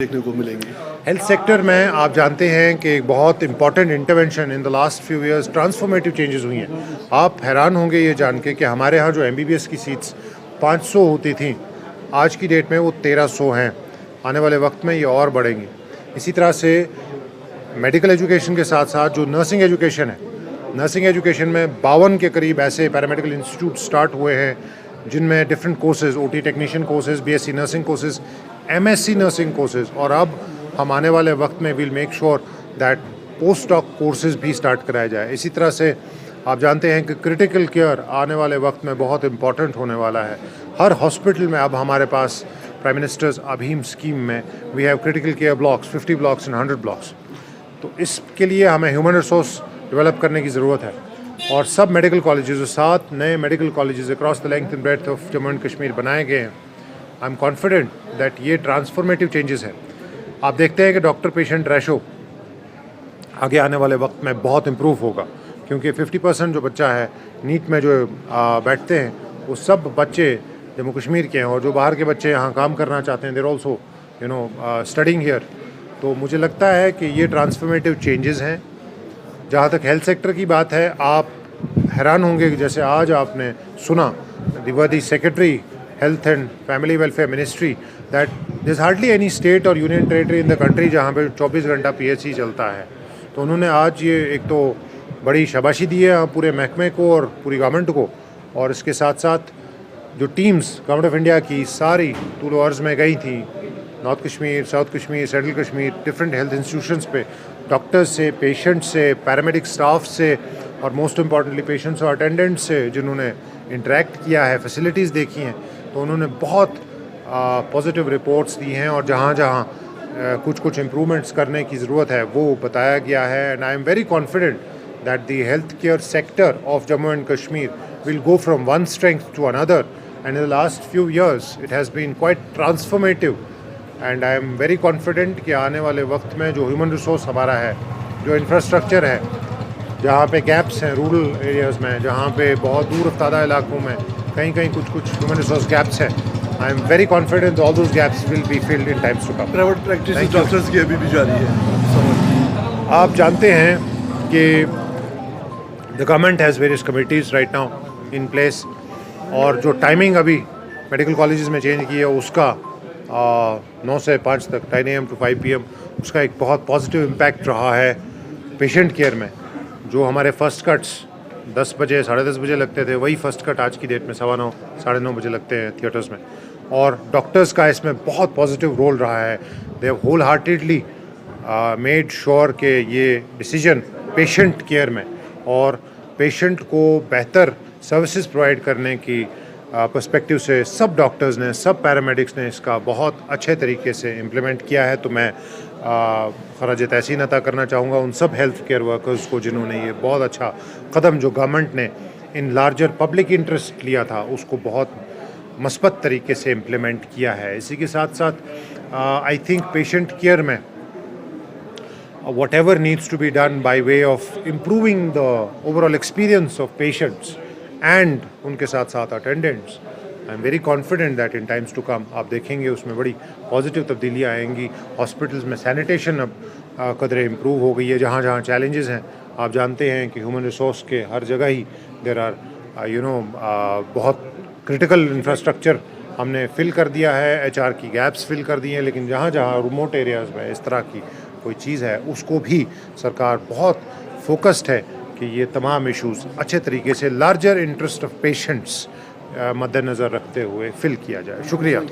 देखने को मिलेंगी। हेल्थ सेक्टर में आप जानते हैं कि एक बहुत important intervention in the last few years transformative changes हुई हैं। आप हैरान होंगे ये जान के कि हमारे यहाँ जो एमबीबीएस की सीट्स 500 होती थी, आज की डेट में वो 1300 हैं। आने वाले वक्त में ये और बढ़ेंगी। इसी तरह से मेडिकल एजुकेशन के साथ साथ जो नर्सिंग एजुकेशन है, नर्सिंग एजुकेशन में 52 के करीब ऐसे पैरामेडिकल इंस्टीट्यूट स्टार्ट हुए हैं जिनमें different courses, OT technician courses, BSc nursing courses, MSc nursing courses, और अब हम आने वाले वक्त में will make sure that post doc courses भी स्टार्ट कराया जाए। इसी तरह से आप जानते हैं कि क्रिटिकल केयर आने वाले वक्त में बहुत इंपॉर्टेंट होने वाला है। हर हॉस्पिटल में अब हमारे पास प्राइम मिनिस्टर्स अभीम स्कीम में we have critical care blocks, 50 blocks and 100 blocks. तो इसके लिए हमें ह्यूमन रिसोर्स डेवलप करने की ज़रूरत है और सब मेडिकल कॉलेजेस, 7 नए medical colleges across the length and breadth of Jammu and Kashmir बनाए गए हैं। आई एम कॉन्फिडेंट दैट ये ट्रांसफॉर्मेटिव चेंजेस है। आप देखते हैं कि डॉक्टर पेशेंट रेशो आगे आने वाले वक्त में बहुत इम्प्रूव होगा, क्योंकि 50% जो बच्चा है नीट में जो बैठते हैं वो सब बच्चे जम्मू कश्मीर के हैं, और जो बाहर के बच्चे यहाँ काम करना चाहते हैं देर ऑल्सो स्टडिंग हियर। तो मुझे लगता है कि ये ट्रांसफॉर्मेटिव चेंजेस हैं। जहाँ तक हेल्थ सेक्टर की बात है, आप हैरान होंगे कि जैसे आज आपने सुना the secretary health and family welfare ministry that there is hardly any state और union territory in the country जहाँ पे 24 घंटा पीएचसी चलता है। तो उन्होंने आज ये एक तो बड़ी शाबाशी दी है पूरे महकमे को और पूरी गवर्नमेंट को, और इसके साथ साथ जो टीम्स गवर्नमेंट ऑफ इंडिया की सारी टूल अर्ज में गई थी, north Kashmir, south Kashmir, central Kashmir, different health institutions पे डॉक्टर्स से, पेशेंट से, पैरामेडिक स्टाफ से और मोस्ट इम्पॉर्टेंटली पेशेंट्स और अटेंडेंट्स से जिन्होंने इंटरेक्ट किया है, फैसिलिटीज़ देखी हैं, तो उन्होंने बहुत पॉजिटिव रिपोर्ट्स दी हैं और जहाँ जहाँ कुछ इम्प्रूवमेंट्स करने की ज़रूरत है वो बताया गया है। And I am very confident that the health care sector of Jammu and Kashmir will go from one strength to another, and in the last few years it has been quite transformative, and I am very confident कि आने वाले वक्त में जो human resource हमारा है, जो infrastructure है, जहाँ पे गैप्स हैं रूरल एरियाज़ में, जहाँ पे बहुत दूर अफ्तादा इलाकों में कहीं कुछ ह्यूमन रिसोर्स गैप्स हैं, I am very confident all those gaps will be filled in times to come. Private practice doctors की अभी भी जारी है। आप जानते हैं कि the government has various committees right now in place, और जो टाइमिंग अभी मेडिकल कॉलेजेस में चेंज की है उसका 9 से 5 तक, 10 AM to 5 PM, उसका एक बहुत पॉजिटिव इम्पैक्ट रहा है पेशेंट केयर में। जो हमारे फर्स्ट कट्स 10 बजे, 10:30 बजे लगते थे, वही फर्स्ट कट आज की डेट में 9:15, 9:30 बजे लगते हैं थिएटर्स में, और डॉक्टर्स का इसमें बहुत पॉजिटिव रोल रहा है। They have whole heartedly made sure कि ये डिसीजन पेशेंट केयर में और पेशेंट को बेहतर सर्विसेज प्रोवाइड करने की पर्सपेक्टिव से सब डॉक्टर्स ने, सब पैरामेडिक्स ने इसका बहुत अच्छे तरीके से इम्प्लीमेंट किया है। तो मैं खराज तहसीन अता करना चाहूँगा उन सब हेल्थ केयर वर्कर्स को जिन्होंने ये बहुत अच्छा कदम जो गवर्नमेंट ने इन लार्जर पब्लिक इंटरेस्ट लिया था उसको बहुत मस्बत तरीके से इम्प्लीमेंट किया है। इसी के साथ साथ आई थिंक पेशेंट केयर में whatever needs to be done by way of improving the overall experience of patients and उनके साथ साथ attendants, I am very confident that in times to come आप देखेंगे उसमें बड़ी पॉजिटिव तब्दीलियाँ आएंगी। हॉस्पिटल्स में सैनिटेशन अब कदरे इम्प्रूव हो गई है। जहाँ जहाँ चैलेंजेस हैं, आप जानते हैं कि ह्यूमन रिसोर्स के हर जगह ही देर आर बहुत क्रिटिकल इंफ्रास्ट्रक्चर हमने फिल कर दिया है, HR की गैप्स फिल कर दी हैं, लेकिन जहाँ जहाँ रिमोट एरियाज़ में इस तरह की कोई चीज़ है उसको भी सरकार बहुत फोकस्ड है कि ये तमाम इश्यूज़ अच्छे तरीके से लार्जर इंटरेस्ट ऑफ पेशेंट्स मद्देनज़र रखते हुए फिल किया जाए। शुक्रिया।